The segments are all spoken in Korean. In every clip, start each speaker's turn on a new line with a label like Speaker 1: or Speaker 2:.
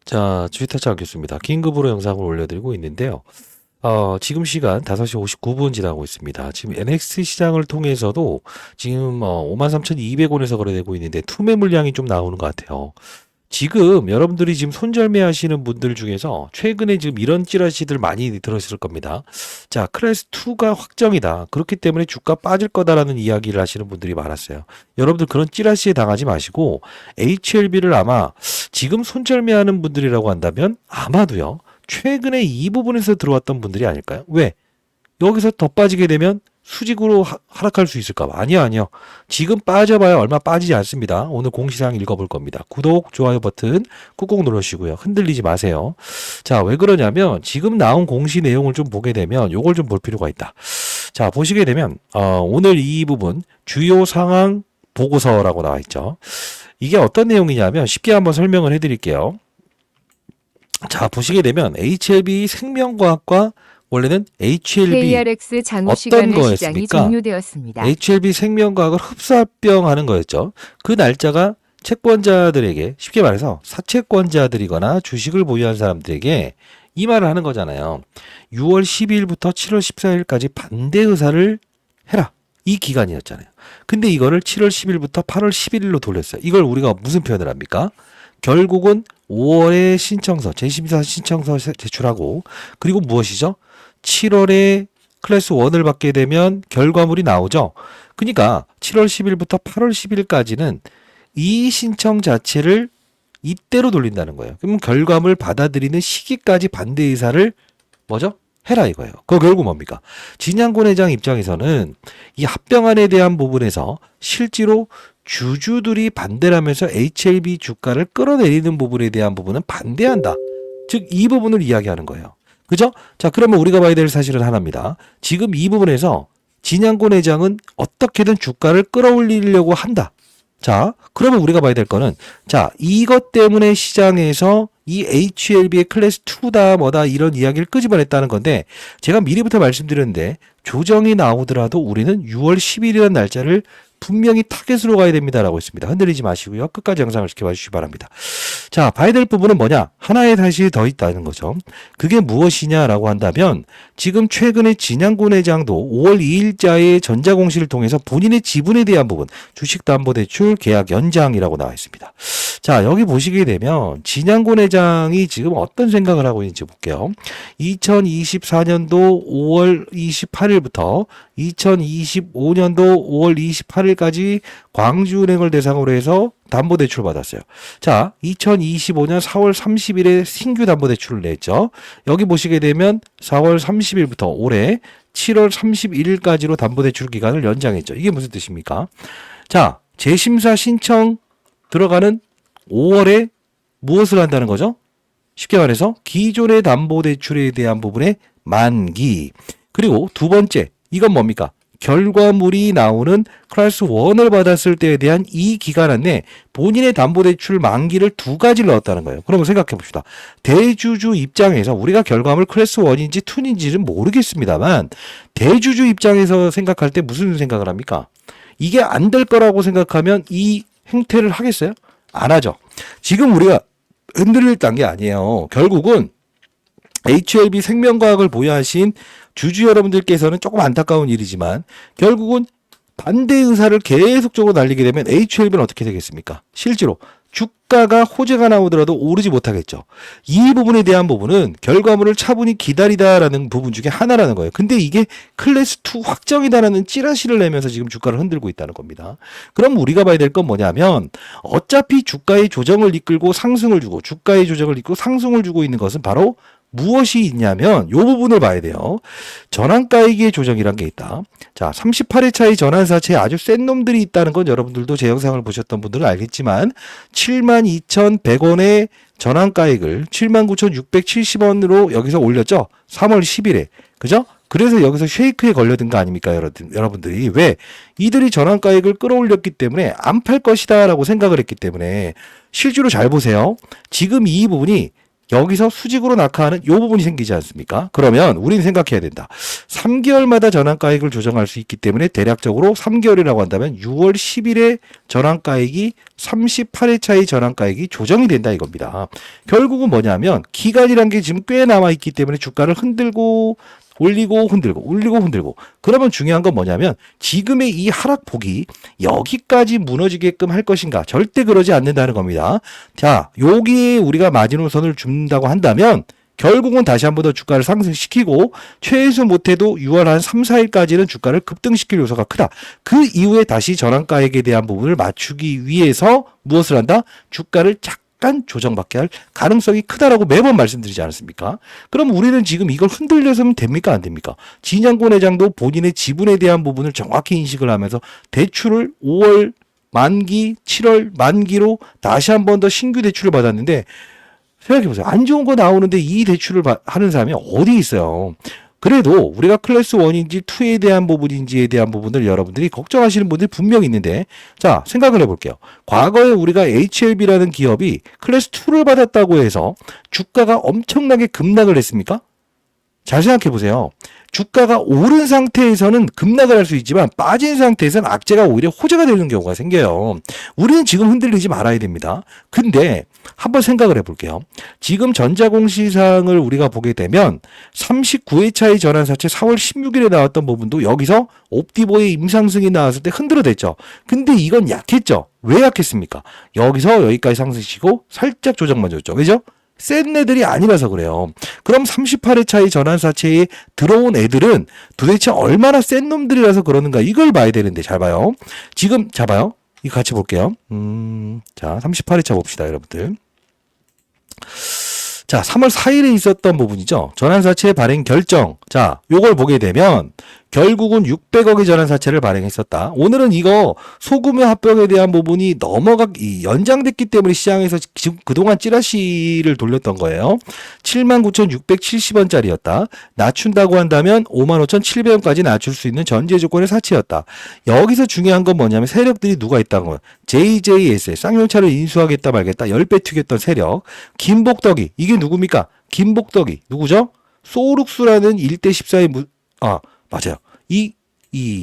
Speaker 1: 자, 트위터 찾겠습니다. 긴급으로 영상을 올려드리고 있는데요. 지금 시간 5시 59분 지나고 있습니다. 지금 NX 시장을 통해서도 지금 53,200원에서 거래되고 있는데 투매 물량이 좀 나오는 것 같아요. 지금 여러분들이 지금 손절매 하시는 분들 중에서 최근에 지금 이런 찌라시들 많이 들었을 겁니다. 자, 클래스2가 확정이다. 그렇기 때문에 주가 빠질 거다라는 이야기를 하시는 분들이 많았어요. 여러분들 그런 찌라시에 당하지 마시고 HLB를 아마 지금 손절매 하는 분들이라고 한다면 아마도요. 최근에 이 부분에서 들어왔던 분들이 아닐까요? 왜? 여기서 더 빠지게 되면 수직으로 하락할 수 있을까 봐. 아니요. 지금 빠져봐야 얼마 빠지지 않습니다. 오늘 공시상 읽어볼 겁니다. 구독, 좋아요 버튼 꾹꾹 눌러주시고요. 흔들리지 마세요. 자, 왜 그러냐면 지금 나온 공시 내용을 좀 보게 되면 요걸 좀 볼 필요가 있다. 자, 보시게 되면 오늘 이 부분 주요 상황 보고서라고 나와 있죠. 이게 어떤 내용이냐면 쉽게 한번 설명을 해드릴게요. 자, 보시게 되면 HLB 생명과학과 원래는 HLB
Speaker 2: KRX 장우
Speaker 1: 어떤
Speaker 2: 시간의 시장이
Speaker 1: 거였습니까?
Speaker 2: 종료되었습니다.
Speaker 1: HLB 생명과학을 흡사합병하는 거였죠. 그 날짜가 채권자들에게 쉽게 말해서 사채권자들이거나 주식을 보유한 사람들에게 이 말을 하는 거잖아요. 6월 12일부터 7월 14일까지 반대 의사를 해라. 이 기간이었잖아요. 근데 이거를 7월 10일부터 8월 11일로 돌렸어요. 이걸 우리가 무슨 표현을 합니까? 결국은 5월에 신청서, 재심사 신청서 제출하고 그리고 무엇이죠? 7월에 클래스 1을 받게 되면 결과물이 나오죠. 그러니까 7월 10일부터 8월 10일까지는 이 신청 자체를 이때로 돌린다는 거예요. 그럼 결과물 받아들이는 시기까지 반대 의사를 뭐죠? 해라 이거예요. 그거 결국 뭡니까? 진양권 회장 입장에서는 이 합병안에 대한 부분에서 실제로 주주들이 반대를 하면서 HLB 주가를 끌어내리는 부분에 대한 부분은 반대한다. 즉 이 부분을 이야기하는 거예요. 그죠? 자, 그러면 우리가 봐야 될 사실은 하나입니다. 지금 이 부분에서 진양권 회장은 어떻게든 주가를 끌어올리려고 한다. 자, 그러면 우리가 봐야 될 거는 자, 이것 때문에 시장에서 이 HLB의 클래스 2다 뭐다 이런 이야기를 끄집어냈다는 건데 제가 미리부터 말씀드렸는데 조정이 나오더라도 우리는 6월 10일이라는 날짜를 분명히 타겟으로 가야 됩니다라고 했습니다. 흔들리지 마시고요. 끝까지 영상을 지켜봐 주시기 바랍니다. 자, 봐야 될 부분은 뭐냐? 하나의 사실이 더 있다는 거죠. 그게 무엇이냐라고 한다면 지금 최근에 진양권 회장도 5월 2일자의 전자공시를 통해서 본인의 지분에 대한 부분 주식담보대출 계약 연장이라고 나와 있습니다. 자, 여기 보시게 되면 진양권 회장이 지금 어떤 생각을 하고 있는지 볼게요. 2024년도 5월 28일부터 2025년도 5월 28일까지 광주은행을 대상으로 해서 담보대출 받았어요. 자, 2025년 4월 30일에 신규 담보대출을 냈죠. 여기 보시게 되면 4월 30일부터 올해 7월 31일까지로 담보대출 기간을 연장했죠. 이게 무슨 뜻입니까? 자, 재심사 신청 들어가는 5월에 무엇을 한다는 거죠? 쉽게 말해서 기존의 담보대출에 대한 부분의 만기. 그리고 두 번째, 이건 뭡니까? 결과물이 나오는 클래스 1을 받았을 때에 대한 이 기간 안에 본인의 담보대출 만기를 두 가지를 넣었다는 거예요. 그러면 생각해 봅시다. 대주주 입장에서 우리가 결과물 클래스 1인지 2인지는 모르겠습니다만 대주주 입장에서 생각할 때 무슨 생각을 합니까? 이게 안 될 거라고 생각하면 이 행태를 하겠어요? 안 하죠. 지금 우리가 흔들릴 단계 아니에요. 결국은 HLB 생명과학을 보유하신 주주 여러분들께서는 조금 안타까운 일이지만 결국은 반대 의사를 계속적으로 날리게 되면 HLB는 어떻게 되겠습니까? 실제로 주가가 호재가 나오더라도 오르지 못하겠죠. 이 부분에 대한 부분은 결과물을 차분히 기다리다라는 부분 중에 하나라는 거예요. 근데 이게 클래스 2 확정이다라는 찌라시를 내면서 지금 주가를 흔들고 있다는 겁니다. 그럼 우리가 봐야 될 건 뭐냐면 어차피 주가의 조정을 이끌고 상승을 주고 주가의 조정을 이끌고 상승을 주고 있는 것은 바로 무엇이 있냐면 이 부분을 봐야 돼요. 전환가액의 조정이란 게 있다. 자, 38회 차이 전환사채에 아주 센 놈들이 있다는 건 여러분들도 제 영상을 보셨던 분들은 알겠지만 72,100원의 전환가액을 79,670원으로 여기서 올렸죠. 3월 10일에. 그죠? 그래서 여기서 쉐이크에 걸려든 거 아닙니까, 여러분들이. 왜? 이들이 전환가액을 끌어올렸기 때문에 안 팔 것이다 라고 생각을 했기 때문에 실제로 잘 보세요. 지금 이 부분이 여기서 수직으로 낙하하는 이 부분이 생기지 않습니까? 그러면 우리는 생각해야 된다. 3개월마다 전환가액을 조정할 수 있기 때문에 대략적으로 3개월이라고 한다면 6월 10일에 전환가액이 38회차의 전환가액이 조정이 된다 이겁니다. 결국은 뭐냐면 기간이란 게 지금 꽤 남아있기 때문에 주가를 흔들고 올리고 흔들고 올리고 흔들고, 그러면 중요한 건 뭐냐면 지금의 이 하락폭이 여기까지 무너지게끔 할 것인가? 절대 그러지 않는다는 겁니다. 자, 여기에 우리가 마지노선을 준다고 한다면 결국은 다시 한 번 더 주가를 상승시키고 최소 못해도 6월 한 3, 4일까지는 주가를 급등시킬 요소가 크다. 그 이후에 다시 전환가액에 대한 부분을 맞추기 위해서 무엇을 한다? 주가를 약간 조정받게 할 가능성이 크다라고 매번 말씀드리지 않았습니까? 그럼 우리는 지금 이걸 흔들려서면 됩니까? 안 됩니까? 진양권 회장도 본인의 지분에 대한 부분을 정확히 인식을 하면서 대출을 5월 만기, 7월 만기로 다시 한 번 더 신규 대출을 받았는데, 생각해보세요. 안 좋은 거 나오는데 이 대출을 하는 사람이 어디 있어요? 그래도 우리가 클래스 1인지 2에 대한 부분인지에 대한 부분을 여러분들이 걱정하시는 분들이 분명히 있는데, 자, 생각을 해볼게요. 과거에 우리가 HLB라는 기업이 클래스 2를 받았다고 해서 주가가 엄청나게 급락을 했습니까? 잘 생각해보세요. 주가가 오른 상태에서는 급락을 할 수 있지만 빠진 상태에서는 악재가 오히려 호재가 되는 경우가 생겨요. 우리는 지금 흔들리지 말아야 됩니다. 근데 한번 생각을 해볼게요. 지금 전자공시상을 우리가 보게 되면 39회차의 전환사채 4월 16일에 나왔던 부분도 여기서 옵티보의 임상승이 나왔을 때 흔들어댔죠. 근데 이건 약했죠. 왜 약했습니까? 여기서 여기까지 상승시키고 살짝 조정만 줬죠. 왜죠? 센 애들이 아니라서 그래요. 그럼 38회차의 전환사채에 들어온 애들은 도대체 얼마나 센 놈들이라서 그러는가, 이걸 봐야 되는데, 잘 봐요. 지금 봐요. 이거 같이 볼게요. 자, 38회차 봅시다, 여러분들. 자, 3월 4일에 있었던 부분이죠. 전환사채 발행 결정. 자, 요걸 보게 되면 결국은 600억의 전환사채를 발행했었다. 오늘은 이거 소금의 합병에 대한 부분이 연장됐기 때문에 시장에서 지금 그동안 찌라시를 돌렸던 거예요. 79,670원짜리였다. 낮춘다고 한다면 55,700원까지 낮출 수 있는 전제 조건의 사채였다. 여기서 중요한 건 뭐냐면 세력들이 누가 있다는 거예요. JJS, 쌍용차를 인수하겠다 말겠다 10배 튀겼던 세력. 김복덕이, 이게 누굽니까? 김복덕이 누구죠? 소룩스라는 1대 14의 맞아요. 이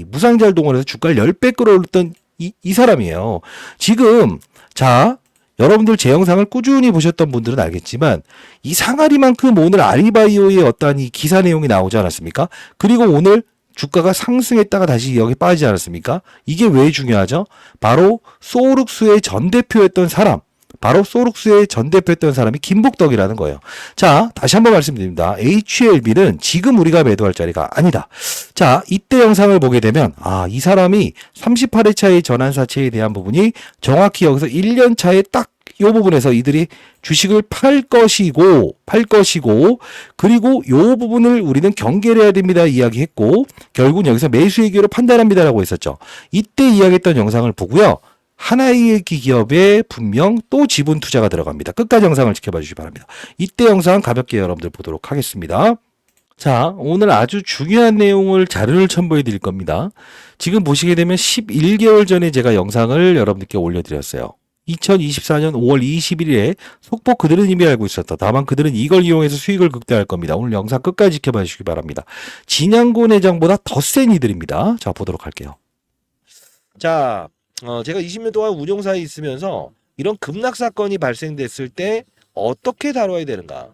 Speaker 1: 무상자를 동원해서 주가를 10배 끌어올렸던 이 사람이에요. 지금, 자, 여러분들 제 영상을 꾸준히 보셨던 분들은 알겠지만, 이 상아리만큼 오늘 아리바이오의 어떠한 이 기사 내용이 나오지 않았습니까? 그리고 오늘 주가가 상승했다가 다시 여기 빠지지 않았습니까? 이게 왜 중요하죠? 바로 소룩스의 전 대표였던 사람, 바로 소룩스의 전 대표였던 사람이 김복덕이라는 거예요. 자, 다시 한번 말씀드립니다. HLB는 지금 우리가 매도할 자리가 아니다. 자, 이때 영상을 보게 되면 이 사람이 38회차의 전환사채에 대한 부분이 정확히 여기서 1년 차에 딱 이 부분에서 이들이 주식을 팔 것이고 그리고 이 부분을 우리는 경계를 해야 됩니다 이야기했고, 결국은 여기서 매수 의견으로 판단합니다라고 했었죠. 이때 이야기했던 영상을 보고요. 하나의 기업에 분명 또 지분 투자가 들어갑니다. 끝까지 영상을 지켜봐 주시기 바랍니다. 이때 영상 가볍게 여러분들 보도록 하겠습니다. 자, 오늘 아주 중요한 내용을 자료를 첨부해 드릴 겁니다. 지금 보시게 되면 11개월 전에 제가 영상을 여러분들께 올려드렸어요. 2024년 5월 21일에 속보 그들은 이미 알고 있었다. 다만 그들은 이걸 이용해서 수익을 극대화할 겁니다. 오늘 영상 끝까지 지켜봐 주시기 바랍니다. 진양곤 회장보다 더 센 이들입니다. 자, 보도록 할게요. 자, 제가 20년 동안 운용사에 있으면서 이런 급락 사건이 발생됐을 때 어떻게 다뤄야 되는가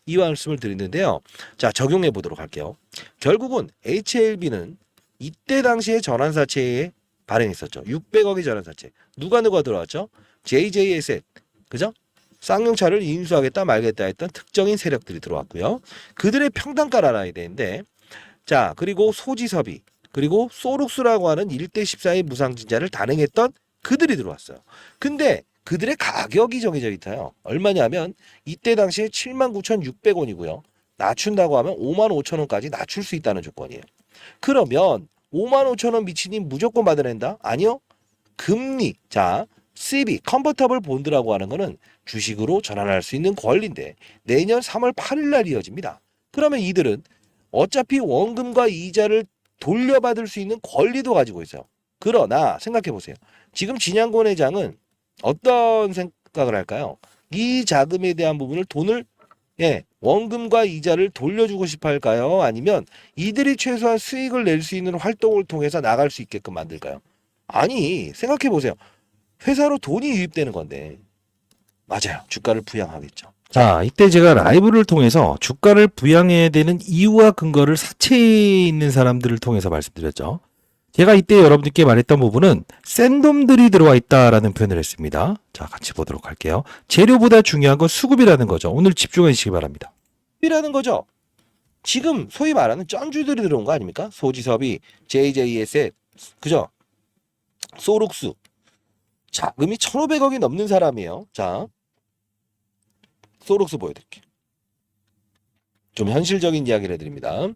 Speaker 1: 이 말씀을 드리는데요. 자, 적용해 보도록 할게요. 결국은 HLB는 이때 당시에 전환사채에 발행했었죠. 600억의 전환사채. 누가 들어왔죠? JJS, 그죠? 쌍용차를 인수하겠다 말겠다 했던 특정인 세력들이 들어왔고요. 그들의 평단가를 알아야 되는데, 자, 그리고 소지섭이, 그리고 소룩스라고 하는 1대 14의 무상증자를 단행했던 그들이 들어왔어요. 근데 그들의 가격이 정해져 있어요. 얼마냐면 이때 당시에 79,600원이고요. 낮춘다고 하면 55,000원까지 낮출 수 있다는 조건이에요. 그러면 55,000원 미치님 무조건 받아낸다? 아니요. 금리, 자, CB, 컨버터블 본드라고 하는 거는 주식으로 전환할 수 있는 권리인데 내년 3월 8일 날 이어집니다. 그러면 이들은 어차피 원금과 이자를 돌려받을 수 있는 권리도 가지고 있어요. 그러나 생각해 보세요. 지금 진양곤 회장은 어떤 생각을 할까요? 이 자금에 대한 부분을 돈을 원금과 이자를 돌려주고 싶어 할까요? 아니면 이들이 최소한 수익을 낼 수 있는 활동을 통해서 나갈 수 있게끔 만들까요? 아니, 생각해 보세요. 회사로 돈이 유입되는 건데. 맞아요. 주가를 부양하겠죠. 자, 이때 제가 라이브를 통해서 주가를 부양해야 되는 이유와 근거를 사채에 있는 사람들을 통해서 말씀드렸죠. 제가 이때 여러분들께 말했던 부분은 센 놈들이 들어와 있다라는 표현을 했습니다. 자, 같이 보도록 할게요. 재료보다 중요한 건 수급이라는 거죠. 오늘 집중해 주시기 바랍니다. 수급이라는 거죠. 지금 소위 말하는 쩐주들이 들어온 거 아닙니까? 소지섭이, JJ에셋, 그죠? 소록수. 자금이 1,500억이 넘는 사람이에요. 자, 소록수 보여드릴게요. 좀 현실적인 이야기를 해드립니다.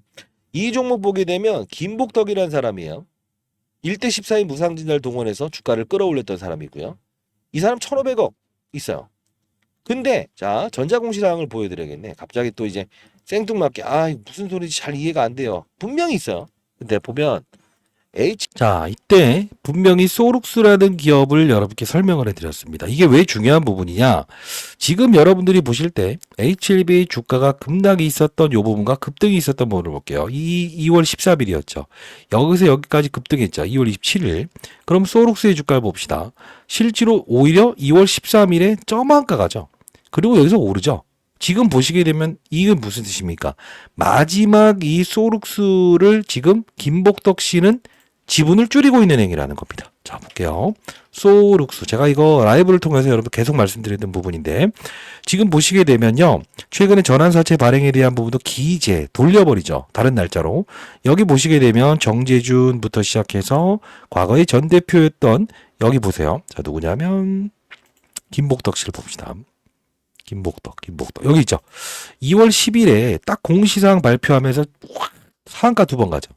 Speaker 1: 이 종목 보게 되면 김복덕이라는 사람이에요. 1대 14의 무상증자를 동원해서 주가를 끌어올렸던 사람이고요. 이 사람 1,500억 있어요. 근데 자, 전자공시사항을 보여드려야겠네. 갑자기 또 이제 생뚱맞게 무슨 소리인지 잘 이해가 안 돼요. 분명히 있어요. 근데 보면 자, 이때 분명히 소룩스라는 기업을 여러분께 설명을 해드렸습니다. 이게 왜 중요한 부분이냐? 지금 여러분들이 보실 때 HLB 주가가 급락이 있었던 이 부분과 급등이 있었던 부분을 볼게요. 2월 13일이었죠. 여기서 여기까지 급등했죠. 2월 27일. 그럼 소룩스의 주가를 봅시다. 실제로 오히려 2월 13일에 점한가 가죠. 그리고 여기서 오르죠. 지금 보시게 되면 이게 무슨 뜻입니까? 마지막 이 소룩스를 지금 김복덕 씨는 지분을 줄이고 있는 행위라는 겁니다. 자, 볼게요. 소룩스. 제가 이거 라이브를 통해서 여러분 계속 말씀드리던 부분인데, 지금 보시게 되면요. 최근에 전환사채 발행에 대한 부분도 기재, 돌려버리죠. 다른 날짜로. 여기 보시게 되면 정재준부터 시작해서 과거의 전 대표였던, 여기 보세요. 자, 누구냐면, 김복덕 씨를 봅시다. 김복덕. 여기 있죠. 2월 10일에 딱 공시사항 발표하면서 상한가 2번 가죠.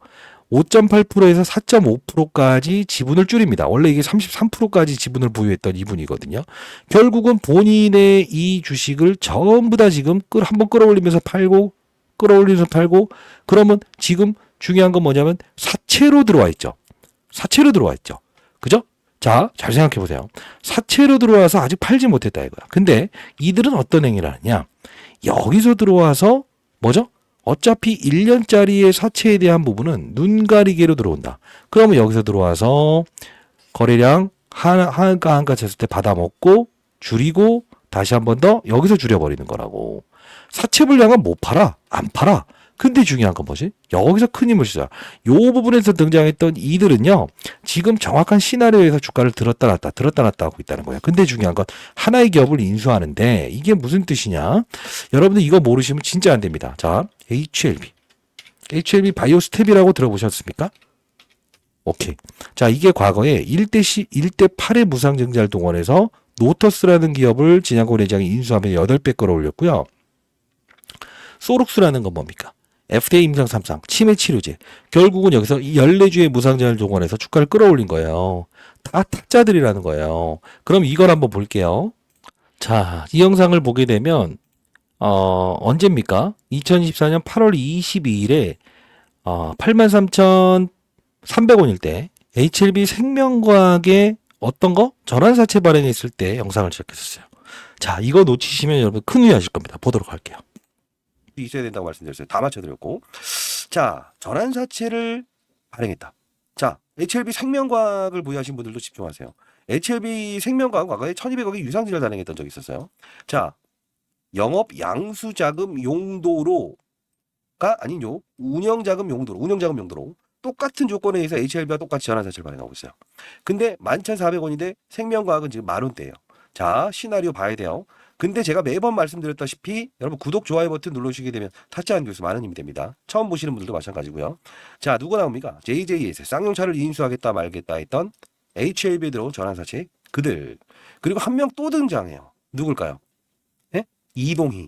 Speaker 1: 5.8%에서 4.5%까지 지분을 줄입니다. 원래 이게 33%까지 지분을 보유했던 이분이거든요. 결국은 본인의 이 주식을 전부 다 지금 한번 끌어올리면서 팔고, 그러면 지금 중요한 건 뭐냐면 사채로 들어와 있죠. 그죠? 자, 잘 생각해 보세요. 사채로 들어와서 아직 팔지 못했다 이거야. 근데 이들은 어떤 행위를 하느냐? 여기서 들어와서 뭐죠? 어차피 1년짜리의 사채에 대한 부분은 눈 가리개로 들어온다. 그러면 여기서 들어와서 거래량 한가 쳤을 때 받아먹고 줄이고 다시 한 번 더 여기서 줄여버리는 거라고. 사채 분량은 못 팔아. 안 팔아. 근데 중요한 건 뭐지? 여기서 큰 힘을 쓰자. 요 부분에서 등장했던 이들은요. 지금 정확한 시나리오에서 주가를 들었다 놨다 하고 있다는 거예요. 근데 중요한 건 하나의 기업을 인수하는데 이게 무슨 뜻이냐? 여러분들 이거 모르시면 진짜 안 됩니다. 자, HLB 바이오스텝이라고 들어보셨습니까? 오케이. 자, 이게 과거에 1대 8의 무상증자를 동원해서 노터스라는 기업을 진양고 회장이 인수하면 8배 끌어올렸고요. 소룩스라는 건 뭡니까? FDA 임상 3상, 치매 치료제. 결국은 여기서 14주의 무상증자를 동원해서 주가를 끌어올린 거예요. 다 타짜들이라는 거예요. 그럼 이걸 한번 볼게요. 자, 이 영상을 보게 되면 언제입니까? 2024년 8월 22일에 83,300원일 때 HLB 생명과학의 어떤 거? 전환사채 발행했을 때 영상을 시작했었어요. 자, 이거 놓치시면 여러분 큰 후회하실 겁니다. 보도록 할게요. 있어야 된다고 말씀드렸어요. 다 맞춰드렸고. 자, 전환사채를 발행했다. 자, HLB 생명과학을 보유하신 분들도 집중하세요. HLB 생명과학 과거에 1,200억의 유상증자를 발행했던 적이 있었어요. 자, 영업 양수자금 용도로가 아니죠. 운영자금 용도로 똑같은 조건에 의해서 HLB와 똑같이 전환사채를 발행하고 있어요. 근데 11,400원인데 생명과학은 지금 10,000원대예요. 자, 시나리오 봐야 돼요. 근데 제가 매번 말씀드렸다시피 여러분 구독, 좋아요 버튼 눌러주시게 되면 타짜 안 교수 많은 힘이 됩니다. 처음 보시는 분들도 마찬가지고요. 자, 누가 나옵니까? JJ에서 쌍용차를 인수하겠다 말겠다 했던 HLB에 들어온 전환사채 그들. 그리고 한 명 또 등장해요. 누굴까요? 예? 이동희.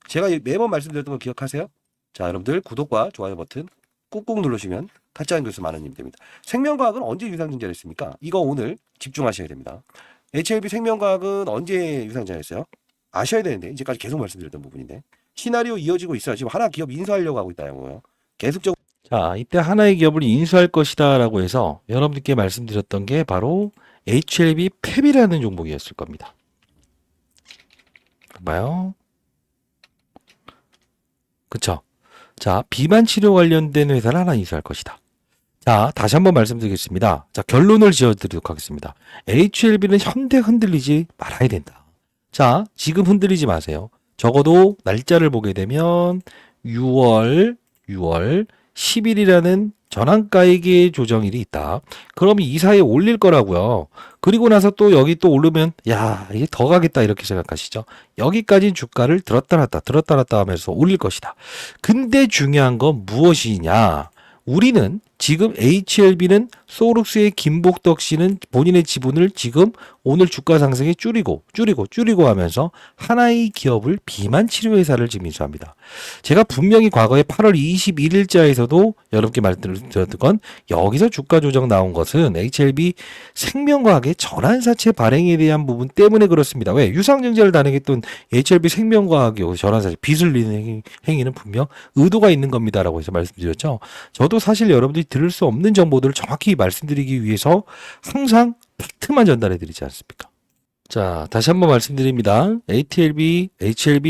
Speaker 1: 제가 매번 말씀드렸던 거 기억하세요? 자, 여러분들 구독과 좋아요 버튼 꾹꾹 누르시면 타짜 안 교수 많은 힘이 됩니다. 생명과학은 언제 유상증자를 했습니까? 이거 오늘 집중하셔야 됩니다. HLB 생명과학은 언제 유상증자했어요? 아셔야 되는데 이제까지 계속 말씀드렸던 부분인데 시나리오 이어지고 있어요. 지금 하나 기업 인수하려고 하고 있다고요. 계속적으로. 자, 이때 하나의 기업을 인수할 것이다라고 해서 여러분들께 말씀드렸던 게 바로 HLB 펩이라는 종목이었을 겁니다. 봐봐요. 그쵸? 자, 비만 치료 관련된 회사를 하나 인수할 것이다. 자, 다시 한번 말씀드리겠습니다. 자, 결론을 지어드리도록 하겠습니다. HLB는 현대 흔들리지 말아야 된다. 자, 지금 흔들리지 마세요. 적어도 날짜를 보게 되면 6월 10일이라는 전환가액의 조정일이 있다. 그럼 이 사이에 올릴 거라고요. 그리고 나서 또 여기 또 오르면 야, 이게 더 가겠다 이렇게 생각하시죠. 여기까지 주가를 들었다 놨다 하면서 올릴 것이다. 근데 중요한 건 무엇이냐? 우리는 지금 HLB는 소룩스의 김복덕 씨는 본인의 지분을 지금 오늘 주가 상승에 줄이고 하면서 하나의 기업을 비만 치료회사를 지금 인수합니다. 제가 분명히 과거에 8월 21일자에서도 여러분께 말씀드렸던 건 여기서 주가 조정 나온 것은 HLB 생명과학의 전환사채 발행에 대한 부분 때문에 그렇습니다. 왜? 유상증자를 단행했던 HLB 생명과학의 전환사채 빚을 내는 행위는 분명 의도가 있는 겁니다라고 해서 말씀드렸죠. 저도 사실 여러분들이 들을 수 없는 정보들을 정확히 말씀드리기 위해서 항상 팩트만 전달해 드리지 않습니까? 자, 다시 한번 말씀드립니다. HLB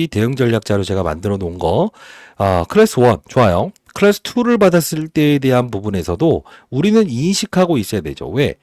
Speaker 1: 대응 전략 자료 제가 만들어 놓은 거, 클래스 1, 좋아요. 클래스 2를 받았을 때에 대한 부분에서도 우리는 인식하고 있어야 되죠. 왜?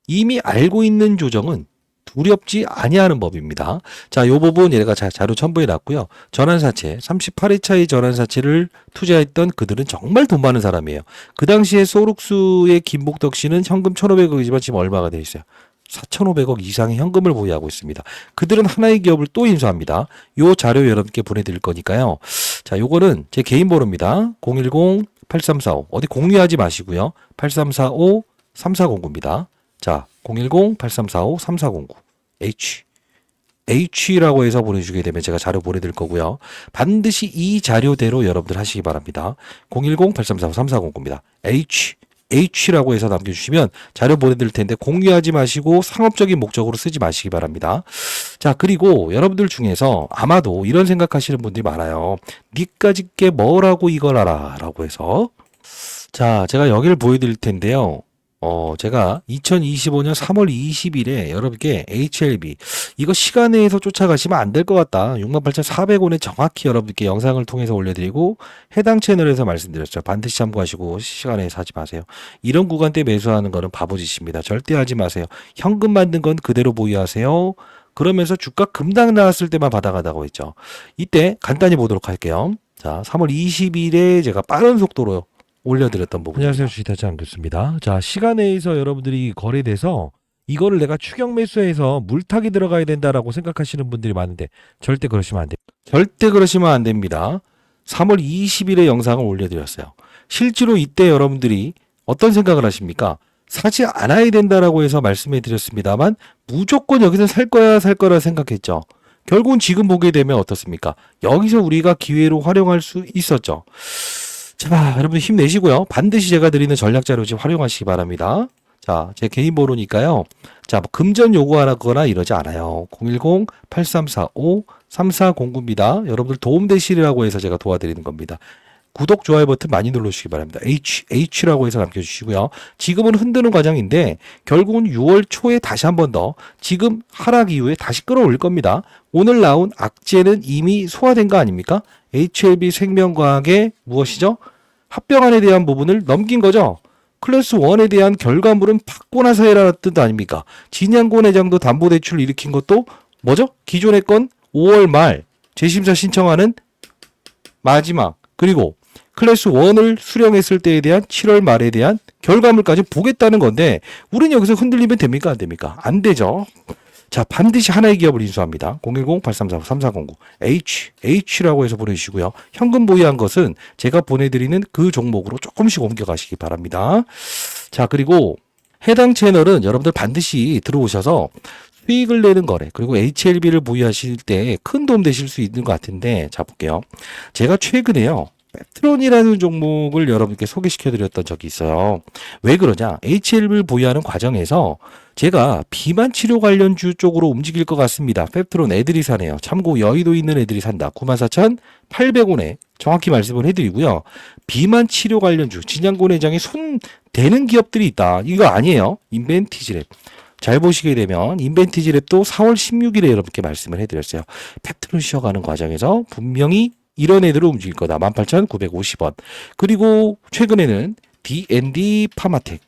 Speaker 1: 이미 알고 있는 조정은 두렵지 아니하는 법입니다. 자, 요 부분 얘가 자료 첨부해 놨고요. 전환사채, 38회차의 전환사채를 투자했던 그들은 정말 돈 많은 사람이에요. 그 당시에 소룩스의 김복덕 씨는 현금 1,500억이지만 지금 얼마가 돼 있어요? 4,500억 이상의 현금을 보유하고 있습니다. 그들은 하나의 기업을 또 인수합니다. 요 자료 여러분께 보내드릴 거니까요. 자, 요거는 제 개인 번호입니다. 010-8345. 어디 공유하지 마시고요. 8345-3409입니다. 자, 010-8345-3409. H라고 해서 보내주게 되면 제가 자료 보내드릴 거고요. 반드시 이 자료대로 여러분들 하시기 바랍니다. 010-8345-3409입니다. H라고 해서 남겨주시면 자료 보내드릴 텐데 공유하지 마시고 상업적인 목적으로 쓰지 마시기 바랍니다. 자, 그리고 여러분들 중에서 아마도 이런 생각하시는 분들이 많아요. 니까 짓게 뭐라고 이걸 알아 라고 해서. 자, 제가 여기를 보여드릴 텐데요. 제가 2025년 3월 20일에 여러분께 HLB 이거 시간 내에서 쫓아가시면 안 될 것 같다. 68,400원에 정확히 여러분께 영상을 통해서 올려드리고 해당 채널에서 말씀드렸죠. 반드시 참고하시고 시간에 사지 마세요. 이런 구간대 매수하는 거는 바보짓입니다. 절대 하지 마세요. 현금 만든 건 그대로 보유하세요. 그러면서 주가 급락 나왔을 때만 받아가다고 했죠. 이때 간단히 보도록 할게요. 자, 3월 20일에 제가 빠른 속도로 올려드렸던 부분. 안녕하세요, 주식타짜 안겼습니다. 자, 시간에서 여러분들이 거래돼서 이거를 내가 추격 매수해서 물타기 들어가야 된다라고 생각하시는 분들이 많은데 절대 그러시면 안 됩니다. 절대 그러시면 안 됩니다. 3월 20일에 영상을 올려드렸어요. 실제로 이때 여러분들이 어떤 생각을 하십니까? 사지 않아야 된다라고 해서 말씀해 드렸습니다만 무조건 여기서 살 거라 생각했죠. 결국은 지금 보게 되면 어떻습니까? 여기서 우리가 기회로 활용할 수 있었죠. 자, 여러분 힘내시고요. 반드시 제가 드리는 전략자료 지금 활용하시기 바랍니다. 자, 제 개인 번호니까요. 자, 뭐 금전 요구하거나 이러지 않아요. 010-8345-3409입니다. 여러분들 도움되시리라고 해서 제가 도와드리는 겁니다. 구독, 좋아요 버튼 많이 눌러주시기 바랍니다. H라고 해서 남겨주시고요. 지금은 흔드는 과정인데 결국은 6월 초에 다시 한 번 더 지금 하락 이후에 다시 끌어올릴 겁니다. 오늘 나온 악재는 이미 소화된 거 아닙니까? HLB 생명과학의 무엇이죠? 합병안에 대한 부분을 넘긴 거죠. 클래스 1에 대한 결과물은 받고 나서 해라는 뜻 아닙니까? 진양곤 회장도 담보대출 일으킨 것도 뭐죠? 기존의 건 5월 말 재심사 신청하는 마지막 그리고 클래스 1을 수령했을 때에 대한 7월 말에 대한 결과물까지 보겠다는 건데 우리는 여기서 흔들리면 됩니까? 안 됩니까? 안 되죠. 자, 반드시 하나의 기업을 인수합니다. 010-8345-3409 H라고 해서 보내주시고요. 현금 보유한 것은 제가 보내드리는 그 종목으로 조금씩 옮겨가시기 바랍니다. 자, 그리고 해당 채널은 여러분들 반드시 들어오셔서 수익을 내는 거래 그리고 HLB를 보유하실 때 큰 도움 되실 수 있는 것 같은데 자 볼게요. 제가 최근에요. 펩트론이라는 종목을 여러분께 소개시켜드렸던 적이 있어요. 왜 그러냐? HLB를 보유하는 과정에서 제가 비만 치료 관련주 쪽으로 움직일 것 같습니다. 펩트론 애들이 사네요. 참고 여의도에 있는 애들이 산다. 94,800원에 정확히 말씀을 해드리고요. 비만 치료 관련주 진양곤 회장이 손 대는 기업들이 있다. 이거 아니에요. 인벤티지랩. 잘 보시게 되면 인벤티지 랩도 4월 16일에 여러분께 말씀을 해드렸어요. 펩트론 쉬어가는 과정에서 분명히 이런 애들을 움직일 거다. 18,950원. 그리고 최근에는 D&D 파마텍.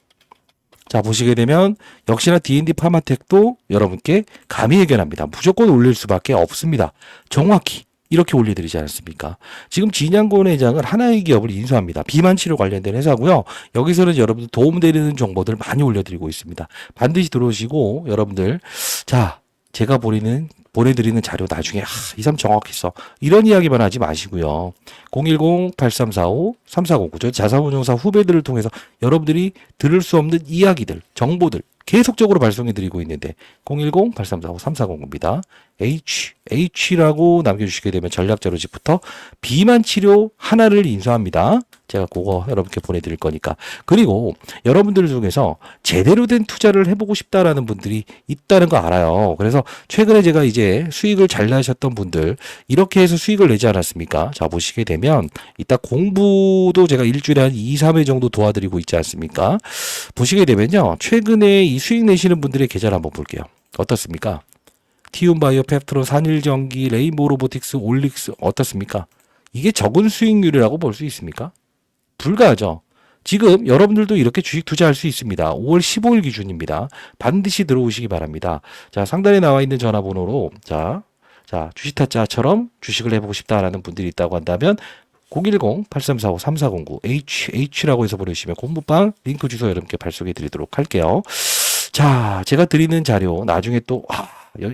Speaker 1: 자, 보시게 되면 역시나 D&D 파마텍도 여러분께 감히 예견합니다. 무조건 올릴 수밖에 없습니다. 정확히 이렇게 올려드리지 않았습니까? 지금 진양권 회장은 하나의 기업을 인수합니다. 비만 치료 관련된 회사고요. 여기서는 여러분들 도움되는 정보들 많이 올려드리고 있습니다. 반드시 들어오시고 여러분들 자 제가 보내드리는 자료 나중에 이 사람 정확했어. 이런 이야기만 하지 마시고요. 010-8345-3409 저 자산운용사 후배들을 통해서 여러분들이 들을 수 없는 이야기들, 정보들 계속적으로 발송해드리고 있는데 010-8345-3409입니다. H라고 남겨주시게 되면 전략자료집부터 비만 치료 하나를 인수합니다. 제가 그거 여러분께 보내드릴 거니까. 그리고 여러분들 중에서 제대로 된 투자를 해보고 싶다라는 분들이 있다는 거 알아요. 그래서 최근에 제가 이제 수익을 잘 나셨던 분들 이렇게 해서 수익을 내지 않았습니까? 자, 보시게 되면 이따 공부도 제가 일주일에 한 2, 3회 정도 도와드리고 있지 않습니까? 보시게 되면요. 최근에 이 수익 내시는 분들의 계좌를 한번 볼게요. 어떻습니까? 티움바이오, 펩트론, 산일전기, 레인보우 로보틱스, 올릭스 어떻습니까? 이게 적은 수익률이라고 볼 수 있습니까? 불가하죠. 지금 여러분들도 이렇게 주식 투자할 수 있습니다. 5월 15일 기준입니다. 반드시 들어오시기 바랍니다. 자, 상단에 나와 있는 전화번호로 자, 주식타짜처럼 주식을 해보고 싶다라는 분들이 있다고 한다면 010-8345-3409 H라고 해서 보내주시면 공부방 링크 주소 여러분께 발송해 드리도록 할게요. 자, 제가 드리는 자료 나중에 또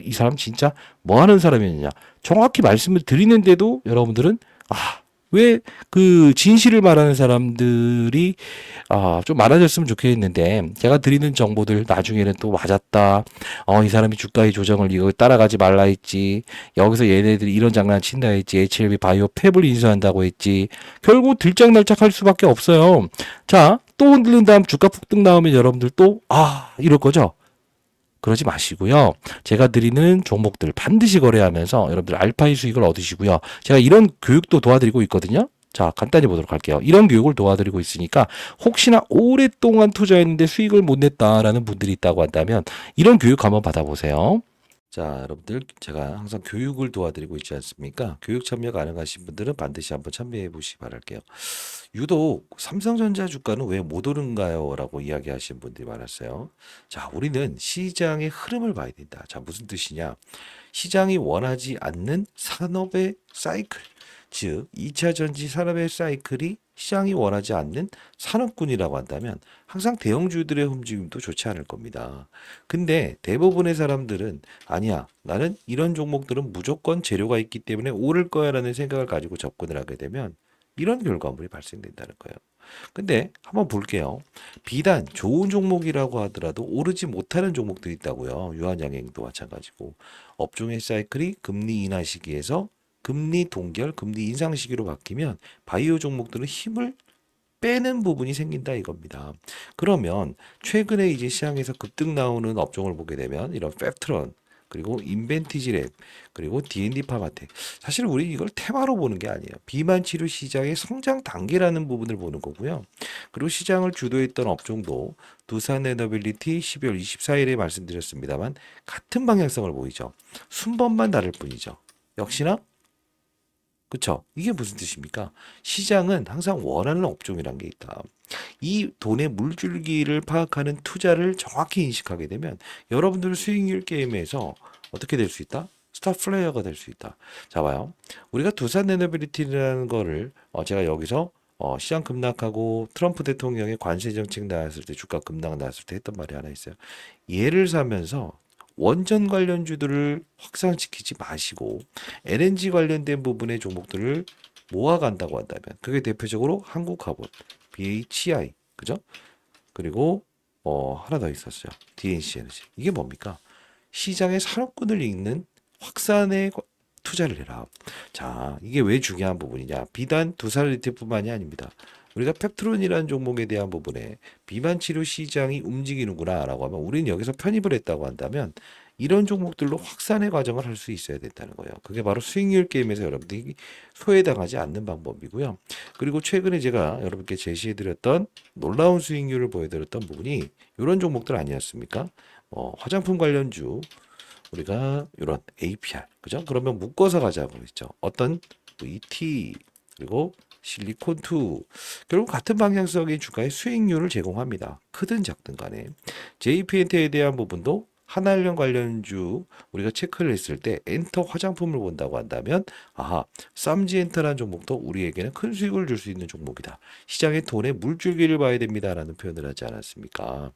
Speaker 1: 이 사람 진짜 뭐 하는 사람이었냐 정확히 말씀을 드리는데도 여러분들은 왜 그 진실을 말하는 사람들이 좀 많아졌으면 좋겠는데 제가 드리는 정보들 나중에는 또 맞았다. 이 사람이 주가의 조정을 이거 따라가지 말라 했지. 여기서 얘네들이 이런 장난 친다 했지. HLB 바이오 팹을 인수한다고 했지. 결국 들짝날짝 할 수밖에 없어요. 자, 또 흔들린 다음 주가 폭등 나오면 여러분들 또 이럴 거죠. 그러지 마시고요. 제가 드리는 종목들 반드시 거래하면서 여러분들 알파의 수익을 얻으시고요. 제가 이런 교육도 도와드리고 있거든요. 자, 간단히 보도록 할게요. 이런 교육을 도와드리고 있으니까 혹시나 오랫동안 투자했는데 수익을 못 냈다라는 분들이 있다고 한다면 이런 교육 한번 받아보세요. 자, 여러분들 제가 항상 교육을 도와드리고 있지 않습니까? 교육 참여 가능하신 분들은 반드시 한번 참여해 보시기 바랄게요. 유독 삼성전자 주가는 왜 못 오른가요? 라고 이야기하시는 분들이 많았어요. 자, 우리는 시장의 흐름을 봐야 된다. 자, 무슨 뜻이냐? 시장이 원하지 않는 산업의 사이클, 즉 2차 전지 산업의 사이클이 시장이 원하지 않는 산업군이라고 한다면 항상 대형주들의 움직임도 좋지 않을 겁니다. 근데 대부분의 사람들은 아니야, 나는 이런 종목들은 무조건 재료가 있기 때문에 오를 거야라는 생각을 가지고 접근을 하게 되면 이런 결과물이 발생된다는 거예요. 근데 한번 볼게요. 비단 좋은 종목이라고 하더라도 오르지 못하는 종목들이 있다고요. 유한양행도 마찬가지고 업종의 사이클이 금리 인하 시기에서 금리 동결, 금리 인상 시기로 바뀌면 바이오 종목들은 힘을 빼는 부분이 생긴다 이겁니다. 그러면 최근에 이제 시장에서 급등 나오는 업종을 보게 되면 이런 펩트론 그리고 인벤티지랩 그리고 D&D 파마텍 사실 우리 이걸 테마로 보는 게 아니에요. 비만 치료 시장의 성장 단계라는 부분을 보는 거고요. 그리고 시장을 주도했던 업종도 두산에너빌리티 12월 24일에 말씀드렸습니다만 같은 방향성을 보이죠. 순번만 다를 뿐이죠. 역시나 그쵸? 이게 무슨 뜻입니까? 시장은 항상 원하는 업종이란 게 있다. 이 돈의 물줄기를 파악하는 투자를 정확히 인식하게 되면 여러분들 수익률 게임에서 어떻게 될 수 있다? 스타 플레이어가 될 수 있다. 자, 봐요. 우리가 두산 에너빌리티라는 거를 제가 여기서 시장 급락하고 트럼프 대통령의 관세 정책 나왔을 때 주가 급락 나왔을 때 했던 말이 하나 있어요. 얘를 사면서 원전 관련주들을 확산시키지 마시고 LNG 관련된 부분의 종목들을 모아간다고 한다면 그게 대표적으로 한국화본, BHI, 그죠? 그리고 하나 더 있었어요. DNC 에너지. 이게 뭡니까? 시장의 산업군을 잇는 확산에 투자를 해라. 자, 이게 왜 중요한 부분이냐? 비단 두산리트뿐만이 아닙니다. 우리가 펩트론이라는 종목에 대한 부분에 비만 치료 시장이 움직이는구나라고 하면 우리는 여기서 편입을 했다고 한다면 이런 종목들로 확산의 과정을 할 수 있어야 된다는 거예요. 그게 바로 수익률 게임에서 여러분들이 소외당하지 않는 방법이고요. 그리고 최근에 제가 여러분께 제시해드렸던 놀라운 수익률을 보여드렸던 부분이 이런 종목들 아니었습니까? 화장품 관련주 우리가 이런 APR 그죠? 그러면 묶어서 가자고 했죠. 어떤 VT 그리고 실리콘2 결국 같은 방향성의 주가의 수익률을 제공합니다. 크든 작든 간에 JPNT에 대한 부분도 하나일련 관련주 우리가 체크를 했을 때 엔터 화장품을 본다고 한다면 아하 쌈지엔터라는 종목도 우리에게는 큰 수익을 줄 수 있는 종목이다. 시장의 돈의 물줄기를 봐야 됩니다라는 표현을 하지 않았습니까?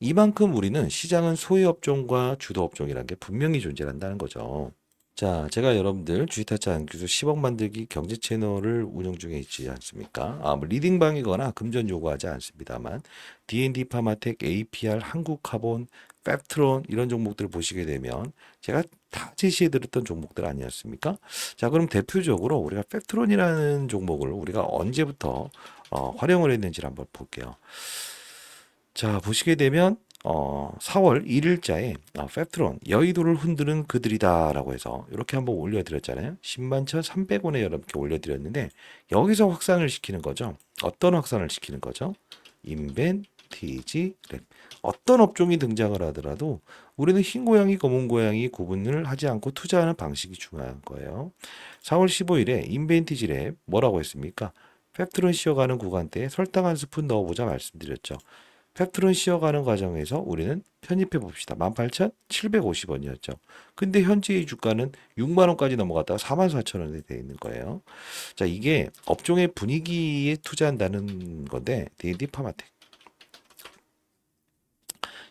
Speaker 1: 이만큼 우리는 시장은 소외 업종과 주도 업종이라는 게 분명히 존재한다는 거죠. 자, 제가 여러분들 주식타짜 안규수 10억 만들기 경제 채널을 운영 중에 있지 않습니까? 뭐 리딩방이거나 금전 요구하지 않습니다만 D&D 파마텍, APR, 한국카본, 펩트론 이런 종목들을 보시게 되면 제가 다 제시해드렸던 종목들 아니었습니까? 자, 그럼 대표적으로 우리가 펩트론이라는 종목을 우리가 언제부터 활용을 했는지를 한번 볼게요. 자, 보시게 되면 4월 1일자에 펩트론 여의도를 흔드는 그들이다라고 해서 이렇게 한번 올려드렸잖아요. 10만 1,300원에 여러분께 올려드렸는데 여기서 확산을 시키는 거죠. 어떤 확산을 시키는 거죠? 인벤티지 랩. 어떤 업종이 등장을 하더라도 우리는 흰 고양이, 검은 고양이 구분을 하지 않고 투자하는 방식이 중요한 거예요. 4월 15일에 인벤티지 랩 뭐라고 했습니까? 펩트론 쉬어가는 구간대에 설탕 한 스푼 넣어보자 말씀드렸죠. 펩트론 씌어가는 과정에서 우리는 편입해 봅시다. 18,750원이었죠. 근데 현재의 주가는 6만 원까지 넘어갔다가 44,000원에 돼 있는 거예요. 자, 이게 업종의 분위기에 투자한다는 건데 D&D 파마텍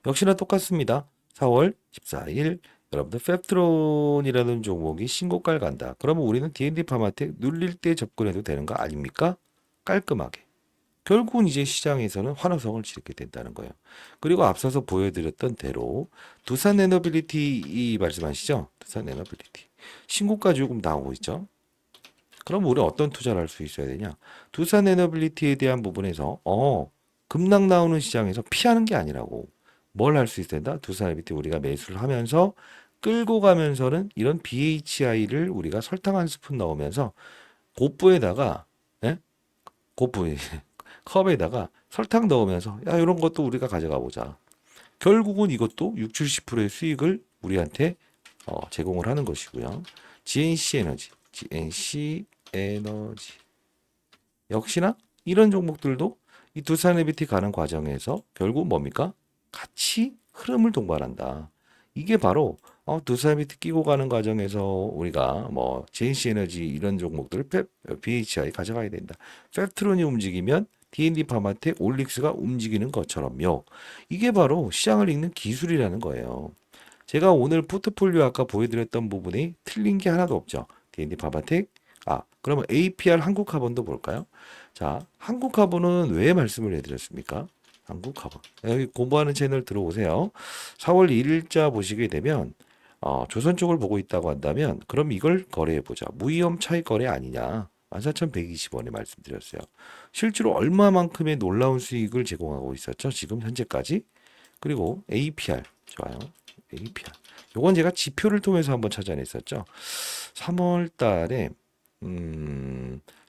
Speaker 1: 역시나 똑같습니다. 4월 14일 여러분들 펩트론이라는 종목이 신고가를 간다. 그러면 우리는 D&D 파마텍 눌릴 때 접근해도 되는 거 아닙니까? 깔끔하게. 결국은 이제 시장에서는 환호성을 지르게 된다는 거예요. 그리고 앞서서 보여드렸던 대로 두산 에너빌리티 이 말씀하시죠? 두산 에너빌리티. 신고가 지금 나오고 있죠? 그럼 우리 어떤 투자를 할 수 있어야 되냐? 두산 에너빌리티에 대한 부분에서 급락 나오는 시장에서 피하는 게 아니라고 뭘 할 수 있어야 된다? 두산 에너빌리티 우리가 매수를 하면서 끌고 가면서는 이런 BHI를 우리가 설탕 한 스푼 넣으면서 고프에다가 예? 고프 컵에다가 설탕 넣으면서 야 이런 것도 우리가 가져가 보자. 결국은 이것도 6, 70%의 수익을 우리한테 제공을 하는 것이고요. GNC 에너지, GNC 에너지 역시나 이런 종목들도 이 두산 에비티 가는 과정에서 결국 뭡니까? 같이 흐름을 동반한다. 이게 바로 두산 에비티 끼고 가는 과정에서 우리가 뭐 GNC 에너지 이런 종목들을 BHI 가져가야 된다. 펩트론이 움직이면 D&D 파마텍, 올릭스가 움직이는 것처럼요. 이게 바로 시장을 읽는 기술이라는 거예요. 제가 오늘 포트폴리오 아까 보여드렸던 부분이 틀린 게 하나도 없죠. D&D 파마텍. 그러면 APR 한국카본도 볼까요? 자, 한국카본은 왜 말씀을 해드렸습니까? 한국카본. 여기 공부하는 채널 들어오세요. 4월 1일자 보시게 되면 조선 쪽을 보고 있다고 한다면 그럼 이걸 거래해보자. 무위험 차익 거래 아니냐. 14,120원에 말씀드렸어요. 실제로 얼마만큼의 놀라운 수익을 제공하고 있었죠? 지금 현재까지. 그리고 APR. 좋아요. APR. 요건 제가 지표를 통해서 한번 찾아냈었죠. 3월 달에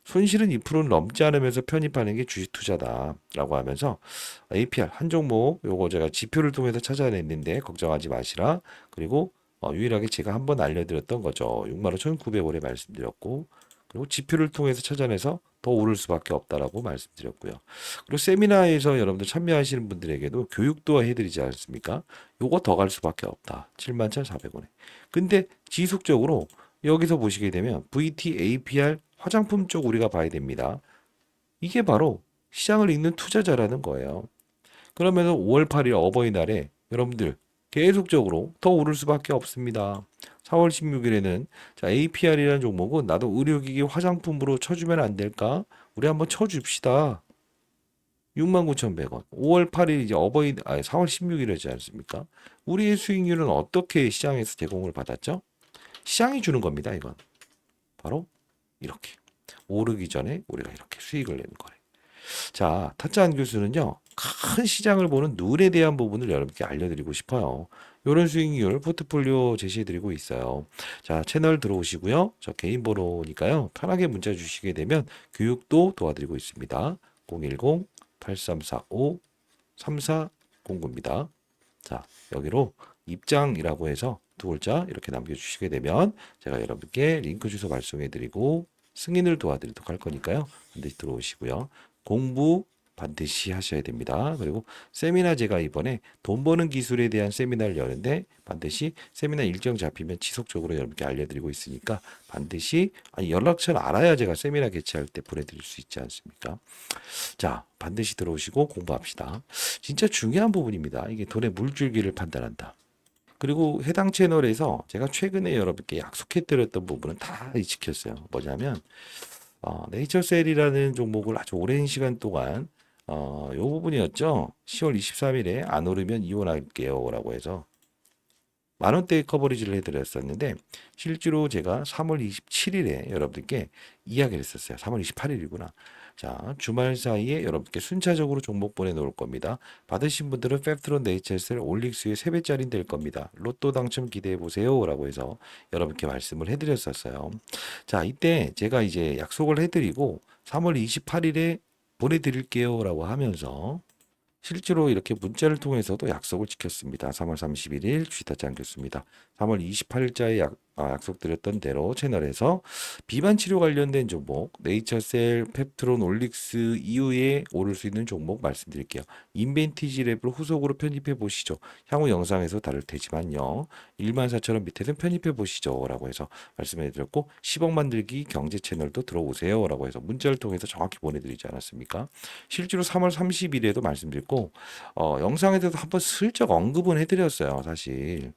Speaker 1: 손실은 2%는 넘지 않으면서 편입하는 게 주식 투자다라고 하면서 APR 한 종목 요거 제가 지표를 통해서 찾아냈는데 걱정하지 마시라. 그리고 유일하게 제가 한번 알려드렸던 거죠. 65,900원에 말씀드렸고 그리고 지표를 통해서 찾아내서 더 오를 수밖에 없다라고 말씀드렸고요. 그리고 세미나에서 여러분들 참여하시는 분들에게도 교육도 해드리지 않습니까? 요거 더 갈 수밖에 없다. 71,400원에. 근데 지속적으로 여기서 보시게 되면 VT, APR, 화장품 쪽 우리가 봐야 됩니다. 이게 바로 시장을 읽는 투자자라는 거예요. 그러면서 5월 8일 어버이날에 여러분들 계속적으로 더 오를 수밖에 없습니다. 4월 16일에는 자, APR이라는 종목은 나도 의료기기 화장품으로 쳐주면 안 될까? 우리 한번 쳐줍시다. 69,100원. 5월 8일 이제 4월 16일이지 않습니까? 우리의 수익률은 어떻게 시장에서 제공을 받았죠? 시장이 주는 겁니다, 이건. 바로 이렇게. 오르기 전에 우리가 이렇게 수익을 내는 거예요. 자, 타짜한 교수는요, 큰 시장을 보는 눈에 대한 부분을 여러분께 알려드리고 싶어요. 이런 수익률 포트폴리오 제시해드리고 있어요. 자, 채널 들어오시고요. 저 개인 번호니까요. 편하게 문자 주시게 되면 교육도 도와드리고 있습니다. 010-8345-3409입니다. 자, 여기로 입장이라고 해서 두 글자 이렇게 남겨주시게 되면 제가 여러분께 링크 주소 발송해드리고 승인을 도와드리도록 할 거니까요. 반드시 들어오시고요. 공부 반드시 하셔야 됩니다. 그리고 세미나 제가 이번에 돈 버는 기술에 대한 세미나를 여는데 반드시 세미나 일정 잡히면 지속적으로 여러분께 알려드리고 있으니까 반드시 연락처를 알아야 제가 세미나 개최할 때 보내드릴 수 있지 않습니까? 자, 반드시 들어오시고 공부합시다. 진짜 중요한 부분입니다. 이게 돈의 물줄기를 판단한다. 그리고 해당 채널에서 제가 최근에 여러분께 약속해드렸던 부분은 다 지켰어요. 뭐냐면 네이처셀이라는 종목을 아주 오랜 시간 동안 요 부분이었죠. 10월 23일에 안 오르면 이혼할게요라고 해서 만 원대 커버리지를 해드렸었는데 실제로 제가 3월 27일에 여러분들께 이야기를 했었어요. 3월 28일이구나. 자, 주말 사이에 여러분께 순차적으로 종목 보내놓을 겁니다. 받으신 분들은 펩트론 네이처셀 올릭스의 3배짜리 될 겁니다. 로또 당첨 기대해 보세요 라고 해서 여러분께 말씀을 해드렸었어요. 자, 이때 제가 이제 약속을 해드리고 3월 28일에 보내드릴게요 라고 하면서 실제로 이렇게 문자를 통해서도 약속을 지켰습니다. 3월 31일 주식타짜 안겼습니다. 3월 28일자에 약속드렸던 대로 채널에서 비만 치료 관련된 종목, 네이처셀, 펩트론, 올릭스 이후에 오를 수 있는 종목 말씀드릴게요. 인벤티지 랩을 후속으로 편집해 보시죠. 향후 영상에서 다룰 테지만요. 14,000원 밑에는 편입해 보시죠. 라고 해서 말씀해 드렸고 10억 만들기 경제 채널도 들어오세요. 라고 해서 문자를 통해서 정확히 보내드리지 않았습니까? 실제로 3월 30일에도 말씀드렸고 영상에서도 한번 슬쩍 언급은 해드렸어요. 사실.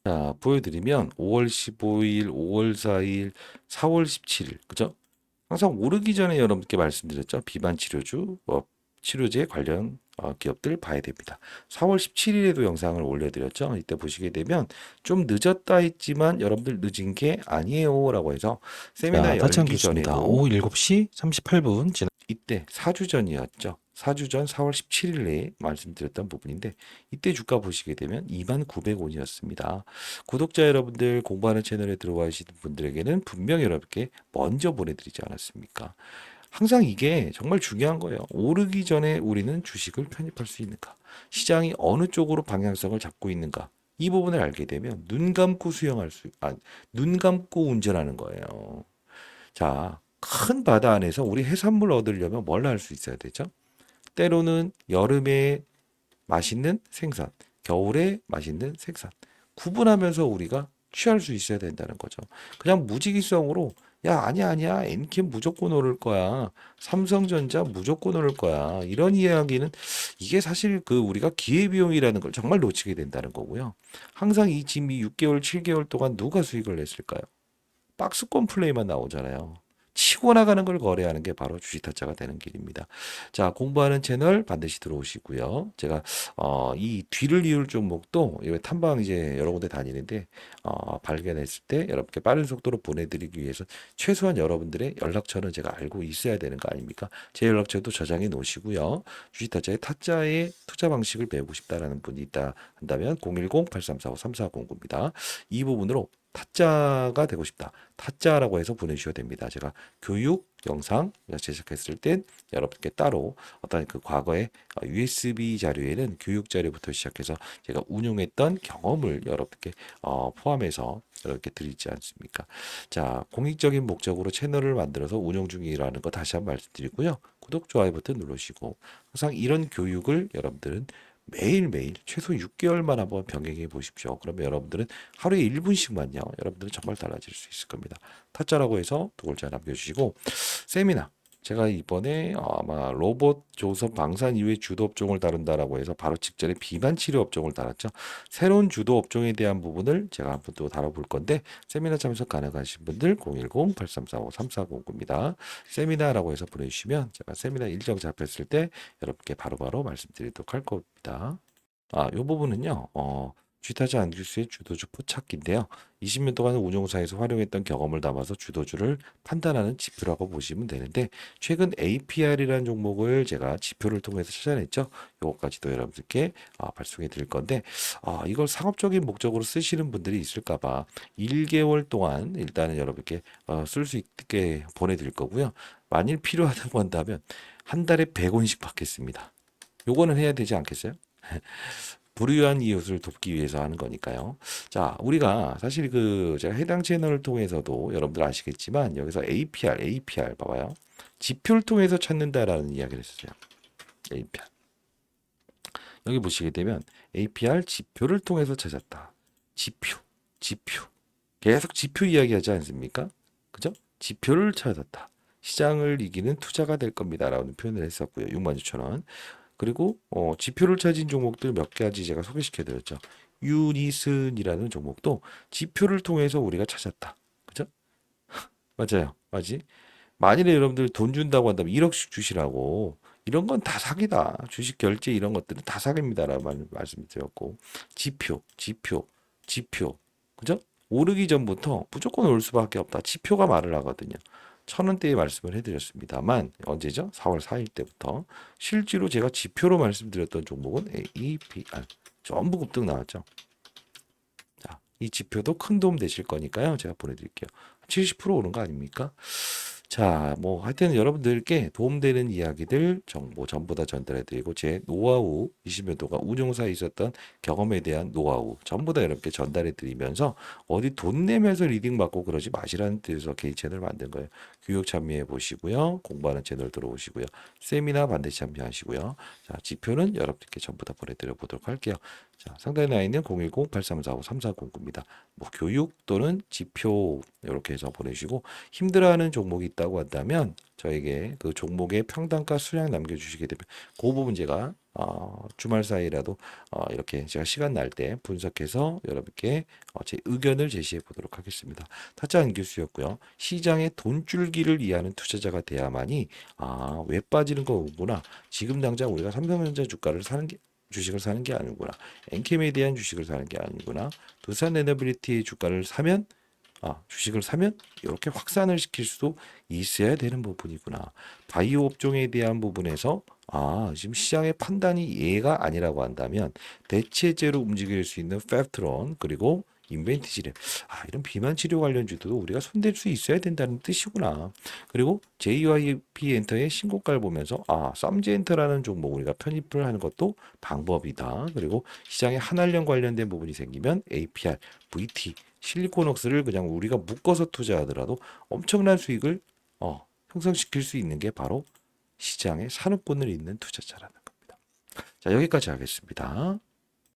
Speaker 1: 자, 보여드리면 5월 15일, 5월 4일, 4월 17일 그죠? 항상 오르기 전에 여러분께 말씀드렸죠. 비만 치료주, 치료제 관련 기업들 봐야 됩니다. 4월 17일에도 영상을 올려드렸죠. 이때 보시게 되면 좀 늦었다 했지만 여러분들 늦은 게 아니에요라고 해서 세미나
Speaker 2: 자, 다치
Speaker 1: 열기
Speaker 2: 않겠습니다.
Speaker 1: 전에도
Speaker 2: 오후 7시 38분
Speaker 1: 이때 4주 전이었죠. 4주 전 4월 17일에 말씀드렸던 부분인데 이때 주가 보시게 되면 29,900원이었습니다. 구독자 여러분들 공부하는 채널에 들어와 계시는 분들에게는 분명히 여러분께 먼저 보내드리지 않았습니까? 항상 이게 정말 중요한 거예요. 오르기 전에 우리는 주식을 편입할 수 있는가? 시장이 어느 쪽으로 방향성을 잡고 있는가? 이 부분을 알게 되면 눈 감고 운전하는 거예요. 자, 큰 바다 안에서 우리 해산물 얻으려면 뭘 할 수 있어야 되죠? 때로는 여름에 맛있는 생선, 겨울에 맛있는 생선. 구분하면서 우리가 취할 수 있어야 된다는 거죠. 그냥 무지기성으로 야, 아니야. 엔캠 무조건 오를 거야. 삼성전자 무조건 오를 거야. 이런 이야기는 이게 사실 우리가 기회비용이라는 걸 정말 놓치게 된다는 거고요. 항상 이 짐이 6개월, 7개월 동안 누가 수익을 냈을까요? 박스권 플레이만 나오잖아요. 치고 나가는 걸 거래하는 게 바로 주식타짜가 되는 길입니다. 자, 공부하는 채널 반드시 들어오시고요. 제가 이 뒤를 이을 종목도 이 탐방 이제 여러 군데 다니는데 발견했을 때 여러분께 빠른 속도로 보내드리기 위해서 최소한 여러분들의 연락처는 제가 알고 있어야 되는 거 아닙니까? 제 연락처도 저장해 놓으시고요. 주식타짜의 타짜의 투자 방식을 배우고 싶다라는 분이 있다 한다면 010-8345-3409입니다. 이 부분으로 타짜가 되고 싶다. 타짜라고 해서 보내주셔야 됩니다. 제가 교육 영상 제작했을 땐 여러분께 따로 어떤 과거의 USB 자료에는 교육 자료부터 시작해서 제가 운용했던 경험을 여러분께 포함해서 여러분께 드리지 않습니까? 자, 공익적인 목적으로 채널을 만들어서 운영 중이라는 거 다시 한번 말씀드리고요. 구독, 좋아요 버튼 누르시고 항상 이런 교육을 여러분들은 매일매일 최소 6개월만 한번 병행해 보십시오. 그러면 여러분들은 하루에 1분씩만요. 여러분들은 정말 달라질 수 있을 겁니다. 타짜라고 해서 두 글자 남겨주시고 세미나 제가 이번에 아마 로봇 조선 방산 이후의 주도 업종을 다룬다라고 해서 바로 직전에 비만 치료 업종을 다뤘죠. 새로운 주도 업종에 대한 부분을 제가 한번 또 다뤄볼 건데 세미나 참석 가능하신 분들 010-8345-3409입니다. 세미나라고 해서 보내주시면 제가 세미나 일정 잡혔을 때 여러분께 바로바로 말씀드리도록 할 겁니다. 요 부분은요, 쥐타자 안규수의 주도주 포착기인데요. 20년 동안 운용사에서 활용했던 경험을 담아서 주도주를 판단하는 지표라고 보시면 되는데, 최근 APR이라는 종목을 제가 지표를 통해서 찾아냈죠. 요것까지도 여러분들께 발송해 드릴 건데, 이걸 상업적인 목적으로 쓰시는 분들이 있을까봐 1개월 동안 일단은 여러분께 쓸 수 있게 보내드릴 거고요. 만일 필요하다고 한다면 한 달에 100원씩 받겠습니다. 요거는 해야 되지 않겠어요? 불우한 이웃을 돕기 위해서 하는 거니까요. 자, 우리가 사실 제가 해당 채널을 통해서도 여러분들 아시겠지만 여기서 APR 봐봐요. 지표를 통해서 찾는다라는 이야기를 했었어요. APR. 여기 보시게 되면 APR 지표를 통해서 찾았다. 지표. 계속 지표 이야기하지 않습니까? 그죠? 지표를 찾았다. 시장을 이기는 투자가 될 겁니다라는 표현을 했었고요. 66,000원. 그리고 지표를 찾은 종목들 몇 가지 제가 소개시켜 드렸죠. 유니슨이라는 종목도 지표를 통해서 우리가 찾았다. 그죠? 맞아요. 맞지? 만일에 여러분들 돈 준다고 한다면 1억씩 주시라고 이런 건 다 사기다. 주식 결제 이런 것들은 다 사기입니다라고 말씀드렸고 지표. 그죠? 오르기 전부터 무조건 올 수밖에 없다. 지표가 말을 하거든요. 1,000원대에 말씀을 해드렸습니다만 언제죠? 4월 4일 때부터 실제로 제가 지표로 말씀드렸던 종목은 APR 전부 급등 나왔죠. 자, 이 지표도 큰 도움 되실 거니까요. 제가 보내드릴게요. 70% 오른 거 아닙니까? 자, 뭐 하여튼 여러분들께 도움되는 이야기들 정보 전부 다 전달해드리고 제 노하우 20년 동안 운용사에 있었던 경험에 대한 노하우 전부 다 여러분께 전달해드리면서 어디 돈 내면서 리딩 받고 그러지 마시라는 뜻에서 개인 채널 만든 거예요. 교육 참여해 보시고요. 공부하는 채널 들어오시고요. 세미나 반드시 참여하시고요. 자, 지표는 여러분들께 전부 다 보내드려 보도록 할게요. 자, 상단에 나와 있는 010-8345-3409입니다. 뭐 교육 또는 지표 이렇게 해서 보내주시고 힘들어하는 종목이 있다고 한다면 저에게 그 종목의 평단가 수량 남겨주시게 되면 그 부분 제가 주말 사이라도 이렇게 제가 시간 날 때 분석해서 여러분께 제 의견을 제시해 보도록 하겠습니다. 타짜 안교수였고요. 시장의 돈줄기를 이해하는 투자자가 돼야만이 왜 빠지는 거구나. 지금 당장 우리가 삼성전자 주가를 사는 게 주식을 사는 게 아니구나. 엔캠에 대한 주식을 사는 게 아니구나. 두산 에너빌리티의 주가를 사면 주식을 사면 이렇게 확산을 시킬 수도 있어야 되는 부분이구나. 바이오 업종에 대한 부분에서 지금 시장의 판단이 얘가 아니라고 한다면 대체제로 움직일 수 있는 펩트론 그리고 인벤티지랩 이런 비만 치료 관련주도 우리가 손댈 수 있어야 된다는 뜻이구나. 그리고 JYP 엔터의 신고가를 보면서 썸지엔터라는 종목 우리가 편입을 하는 것도 방법이다. 그리고 시장에 한알령 관련된 부분이 생기면 APR, VT 실리콘웍스를 그냥 우리가 묶어서 투자하더라도 엄청난 수익을 형성시킬 수 있는 게 바로 시장의 산업군을 잇는 투자자라는 겁니다. 자, 여기까지 하겠습니다.